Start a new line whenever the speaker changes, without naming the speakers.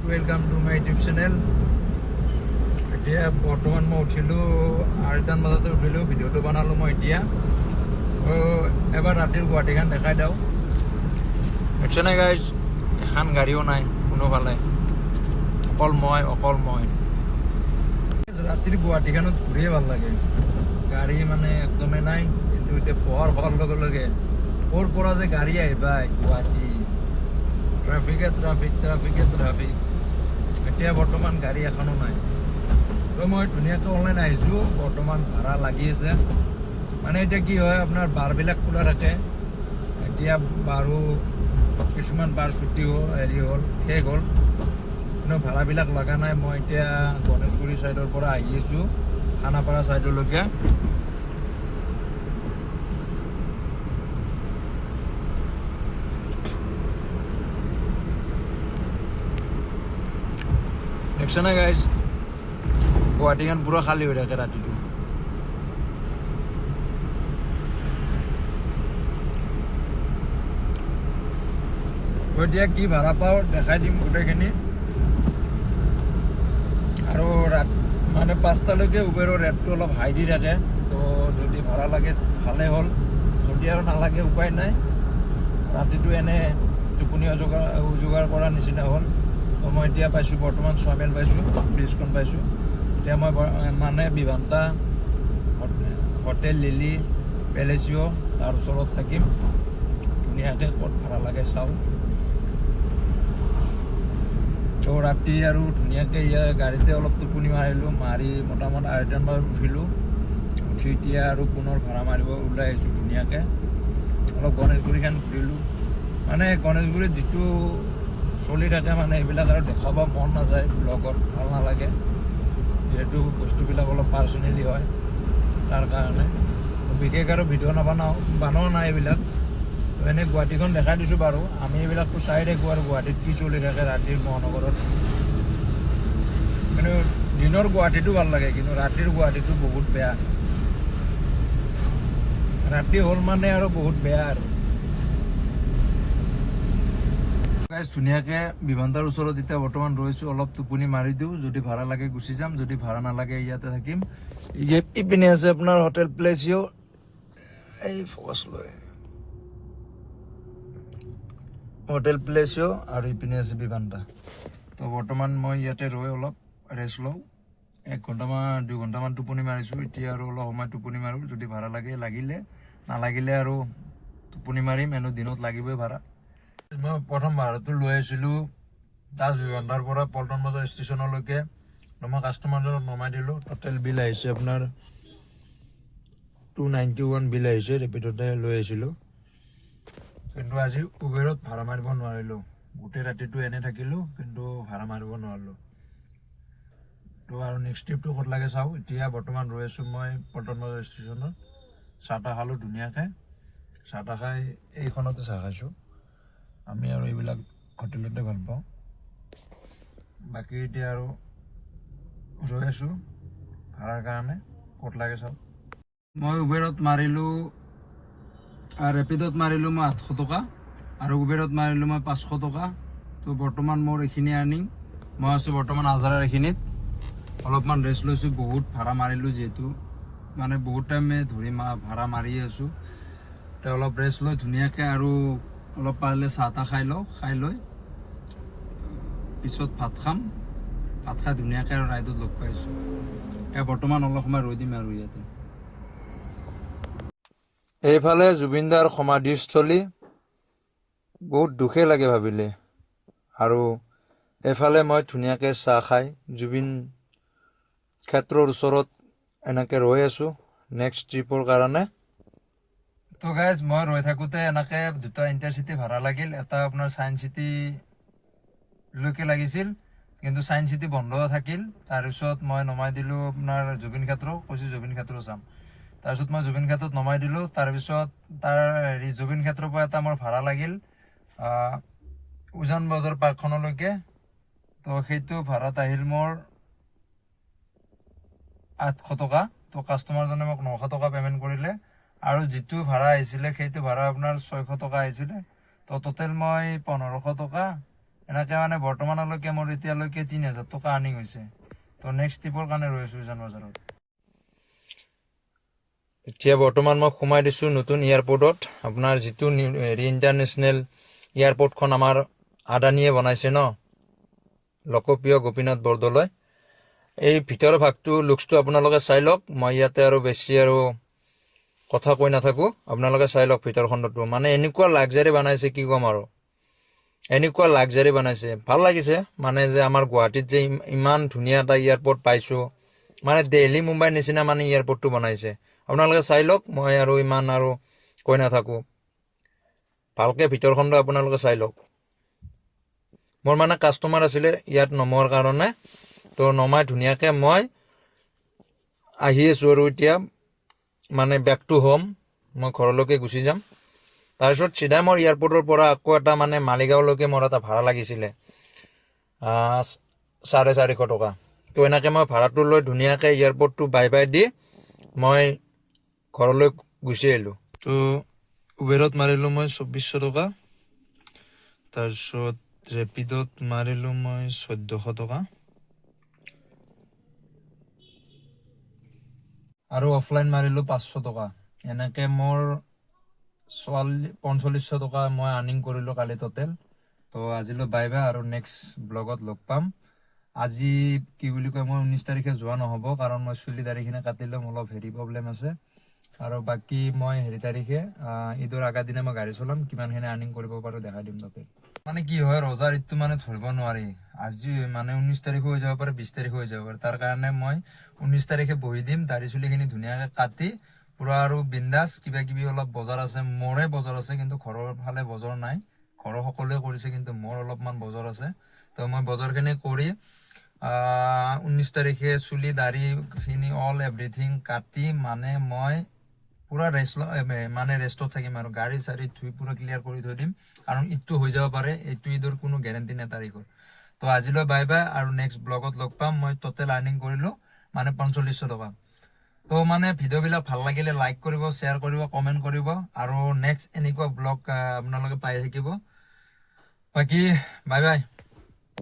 Welcome to my YouTube channel. এতিয়া বৰ্তমান মই উঠিলোঁ 8টামান বজাতে উঠিলোঁ, ভিডিঅ'টো বনালোঁ মই এতিয়া। এবাৰ ৰাতিৰ গুৱাহাটীখন দেখাই দিওঁ। দেখিছেনে গাইজ, এখন গাড়ীও নাই কোনোফালে, অকল মই। ৰাতিৰ গুৱাহাটীখনত ঘূৰিয়ে ভাল লাগে, গাড়ী মানে একদমেই নাই। কিন্তু এতিয়া পোহৰ হোৱাৰ লগে লগে ক'ৰ পৰা যে গাড়ী আহিবা গুৱাহাটী, ট্ৰাফিকে ট্ৰাফিক। এতিয়া বৰ্তমান গাড়ী এখনো নাই। তো মই ধুনীয়াকৈ অনলাইন আহিছোঁ, বৰ্তমান ভাড়া লাগি আছে। মানে এতিয়া কি হয়, আপোনাৰ বাৰবিলাক খোলা থাকে। এতিয়া বাৰো কিছুমান বাৰ ছুটি হ'ল শেষ হ'ল, কিন্তু ভাড়াবিলাক লগা নাই। মই এতিয়া গণেশগুৰি ছাইডৰ পৰা আহি আছোঁ খানাপাৰা ছাইডলৈকে। দেখছেনে গাইজ, গুৱাহাটীখন পুৰা খালী হৈ থাকে ৰাতিটো। এতিয়া কি ভাড়া পাওঁ দেখাই দিম গোটেইখিনি। আৰু মানে 5টালৈকে উবেৰৰ ৰেটটো অলপ হাই দি থাকে। তো যদি ভাড়া লাগে ভালেই হ'ল, যদি আৰু নালাগে উপায় নাই। ৰাতিটো এনে টোপনি যোগাৰ কৰাৰ নিচিনা হ'ল। তো মই এতিয়া পাইছোঁ বৰ্তমান 6 মাইল পাইছোঁ, ব্ৰিজখন পাইছোঁ। এতিয়া মই মানে বিভান্তা হোটেল লিলি পেলেচিঅ' তাৰ ওচৰত থাকিম। ধুনীয়াকৈ ক'ত ভাড়া লাগে চাওঁ। তো ৰাতি আৰু ধুনীয়াকৈ গাড়ীতে অলপ টোপনি মাৰিলোঁ, মাৰি মোটামুটি 8টামান বজাত উঠিলোঁ। উঠি এতিয়া আৰু পুনৰ ভাড়া মাৰিব ওলাই আহিছোঁ ধুনীয়াকৈ। অলপ গণেশগুৰিখন ঘূৰিলোঁ। মানে গণেশগুৰিত যিটো চলি থাকে, মানে এইবিলাক আৰু দেখাব মন নাযায়, ব্লগত ভাল নালাগে, যিহেতু বস্তুবিলাক অলপ পাৰ্চনেলি হয়। তাৰ কাৰণে বিশেষ আৰু ভিডিঅ' বনোৱা নাই এইবিলাক। তো এনেই গুৱাহাটীখন দেখাই দিছোঁ বাৰু। আমি এইবিলাকতো চাই থাকোঁ আৰু গুৱাহাটীত কি চলি থাকে ৰাতিৰ মহানগৰত। কিন্তু দিনৰ গুৱাহাটীটো ভাল লাগে, কিন্তু ৰাতিৰ গুৱাহাটীটো বহুত বেয়া। ৰাতি হ'ল মানে আৰু বহুত বেয়া আৰু। ধুনীয়াকৈ বিমানটাৰ ওচৰত এতিয়া বৰ্তমান ৰৈছোঁ, অলপ টোপনি মাৰি দিওঁ। যদি ভাড়া লাগে গুচি যাম, যদি ভাড়া নালাগে ইয়াতে থাকিম। ইপিনে আছে আপোনাৰ হোটেল প্লেচিঅ', এই ফকাচ লয় হোটেল প্লেচিঅ', আৰু ইপিনে আছে বিমানটা। তো বৰ্তমান মই ইয়াতে ৰৈ অলপ ৰেষ্ট লওঁ। 1 ঘণ্টামান 2 ঘণ্টামান টোপনি মাৰিছোঁ। এতিয়া আৰু অলপ সময় টোপনি মাৰোঁ, যদি ভাড়া লাগিলে, নালাগিলে আৰু টোপনি মাৰিম। এনেও দিনত লাগিবই ভাড়া। মই প্ৰথম ভাড়াটো লৈ আহিছিলোঁ তাজ বিমানটাৰ পৰা পল্টন বজাৰ ষ্টেচনলৈকে। মই কাষ্টমাৰজনক নমাই দিলোঁ। টোটেল বিল আহিছে আপোনাৰ 291 বিল আহিছে। ৰেপিডতে লৈ আহিছিলোঁ, কিন্তু আজি উবেৰত ভাড়া মাৰিব নোৱাৰিলোঁ। গোটেই ৰাতিটো এনে থাকিলোঁ, কিন্তু ভাড়া মাৰিব নোৱাৰিলোঁ। তো আৰু নেক্সট ট্ৰিপটো ক'ত লাগে চাওঁ। এতিয়া বৰ্তমান ৰৈ আছোঁ মই পল্টন বজাৰ ষ্টেচনত। চাহ তাহ খালোঁ ধুনীয়াকৈ। চাহ তাহ খাই এইখনতে চাহ খাইছোঁ। আমি আৰু এইবিলাক হোটেলতে ভাল পাওঁ। বাকী এতিয়া আৰু ৰৈ আছোঁ ভাড়াৰ কাৰণে, ক'ত লাগে চাওঁ। মই উবেৰত মাৰিলোঁ, ৰেপিডত মাৰিলোঁ মই 800 টকা, আৰু উবেৰত মাৰিলোঁ মই 500 টকা। তো বৰ্তমান মোৰ এইখিনি আৰ্নিং। মই আছোঁ বৰ্তমান আজাৰাৰ এইখিনিত, অলপমান ৰেষ্ট লৈছোঁ। বহুত ভাড়া মাৰিলোঁ যিহেতু, মানে বহুত টাইমে ধৰি ভাড়া মাৰিয়ে আছোঁ। তো অলপ ৰেষ্ট লৈ ধুনীয়াকৈ আৰু অলপ পাৰিলে চাহ তাহ খাই লৈ পিছত ভাত খাম। ভাত খাই ধুনীয়াকৈ আৰু ৰাইডত লগ পাইছোঁ। এতিয়া বৰ্তমান অলপ সময় ৰৈ দিম আৰু ইয়াতে। এইফালে জুবিনদাৰ সমাধিস্থলী, বহুত দুখেই লাগে ভাবিলে। আৰু এইফালে মই ধুনীয়াকৈ চাহ খাই জুবিন ক্ষেত্ৰৰ ওচৰত এনেকৈ ৰৈ আছোঁ নেক্সট ট্ৰিপৰ কাৰণে। তো গাইজ, মই ৰৈ থাকোঁতে এনেকৈ 2টা ইণ্টাৰচিটি ভাড়া লাগিল। এটা আপোনাৰ চায়েন্স চিটিলৈকে লাগিছিল, কিন্তু চায়েন্স চিটি বন্ধ থাকিল। তাৰপিছত মই নমাই দিলোঁ আপোনাৰ জুবিন ক্ষেত্ৰ, কৈছোঁ জুবিন ক্ষেত্ৰ চাম। তাৰপিছত মই জুবিন ক্ষেত্ৰত নমাই দিলোঁ। তাৰপিছত জুবিন ক্ষেত্ৰৰ পৰা এটা মোৰ ভাড়া লাগিল উজান বজাৰ পাৰ্কখনলৈকে। তো সেইটো ভাড়াত আহিল মোৰ 800 টকা। তো কাষ্টমাৰজনে মোক 900 টকা পে'মেণ্ট কৰিলে, আৰু যিটো ভাড়া আহিছিলে সেইটো ভাড়া আপোনাৰ 600 টকা আহিছিলে। তো টোটেল মই 1500 টকা এনেকৈ মানে বৰ্তমানলৈকে মোৰ এতিয়ালৈকে 3,000 টকা আৰ্নিং হৈছে। তো নেক্সট ট্ৰিপৰ কাৰণে ৰৈ আছোঁ উজান বজাৰত। এতিয়া বৰ্তমান মই সোমাই দিছোঁ নতুন এয়াৰপৰ্টত। আপোনাৰ যিটো হেৰি ইণ্টাৰনেশ্যনেল এয়াৰপৰ্টখন আমাৰ আদানীয়ে বনাইছে ন, লোকপ্ৰিয় গোপীনাথ বৰদলৈ। এই ভিতৰৰ ভাগটো লুকছটো আপোনালোকে চাই লওক। মই ইয়াতে আৰু বেছি আৰু কথা কৈ নাথাকোঁ, আপোনালোকে চাই লওক ভিতৰ খণ্ডটো। মানে এনেকুৱা লাক্সাৰী বনাইছে, কি ক'ম আৰু, এনেকুৱা লাক্সাৰী বনাইছে, ভাল লাগিছে। মানে যে আমাৰ গুৱাহাটীত যে ইমান ধুনীয়া এটা এয়াৰপৰ্ট পাইছোঁ, মানে দিল্লী মুম্বাইৰ নিচিনা মানে এয়াৰপৰ্টটো বনাইছে। আপোনালোকে চাই লওক, মই আৰু ইমান আৰু কৈ নাথাকোঁ, ভালকৈ ভিতৰ খণ্ড আপোনালোকে চাই লওক। মোৰ মানে কাষ্টমাৰ আছিলে ইয়াত নমোৱাৰ কাৰণে, তো নমাই ধুনীয়াকৈ মই আহি আছোঁ আৰু এতিয়া মানে বেক টু হোম, মই ঘৰলৈকে গুচি যাম। তাৰপিছত চিধা মোৰ এয়াৰপৰ্টৰ পৰা আকৌ এটা মানে মালিগাঁওলৈকে মোৰ এটা ভাড়া লাগিছিলে 450 টকা। তো এনেকৈ মই ভাড়াটো লৈ ধুনীয়াকৈ এয়াৰপৰ্টটো বাই বাই দি মই ঘৰলৈ গুচি আহিলোঁ। তো উবেৰত মাৰিলোঁ মই 2400 টকা, তাৰপিছত ৰেপিডত মাৰিলোঁ মই 1400 টকা, আৰু অফলাইন মাৰিলোঁ 500 টকা। এনেকৈ মোৰ 4500 টকা মই আৰ্নিং কৰিলোঁ কালি টোটেল। তো আজিলৈ বাই বাই, আৰু নেক্সট ব্লগত লগ পাম। আজি কি বুলি কয়, মই 19 তাৰিখে যোৱা নহ'ব, কাৰণ মই চুলি তাৰিখখিনি কাটি ল'ম, অলপ হেৰি প্ৰব্লেম আছে। আৰু বাকী মই হেৰি তাৰিখে ঈদৰ আগা দিনা মই গাড়ী চলাম, কিমানখিনি আৰ্নিং কৰিব পাৰোঁ দেখাই দিম তাতে। মানে কি হয়, ৰজাৰ ঈদটো মানে ধৰিব নোৱাৰি। আজি মানে 19 তাৰিখো হৈ যাব পাৰে, 20 তাৰিখো হৈ যাব পাৰে। তাৰ কাৰণে মই 19 তাৰিখে বহি দিম, দাড়ি চুলিখিনি ধুনীয়াকৈ কাটি পুৰা আৰু বিন্দাছ। কিবা কিবি অলপ বজাৰ আছে, মোৰে বজাৰ আছে, কিন্তু ঘৰৰ ফালে বজাৰ নাই। ঘৰৰ সকলোৱে কৰিছে, কিন্তু মোৰ অলপমান বজাৰ আছে। তো মই বজাৰখিনি কৰি 19 তাৰিখে চুলি দাড়িখিনি অল এভৰিথিং কাটি মানে মই পুৰা ৰেষ্টত থাকিম, আৰু গাড়ী চাড়ী ধুই পুৰা ক্লিয়াৰ কৰি থৈ দিম। কাৰণ ঈদটো হৈ যাব পাৰে, এইটো ঈদৰ কোনো গেৰেণ্টি নাই তাৰিখৰ। তো আজিলৈ বাই বাই, আৰু নেক্সট ব্লগত লগ পাম। মই টোটেল আৰ্নিং কৰিলোঁ মানে 4500 টকা। তো মানে ভিডিঅ'বিলাক ভাল লাগিলে লাইক কৰিব, শ্বেয়াৰ কৰিব, কমেণ্ট কৰিব, আৰু নেক্সট এনেকুৱা ব্লগ আপোনালোকে পাই থাকিব। বাকী বাই বাই।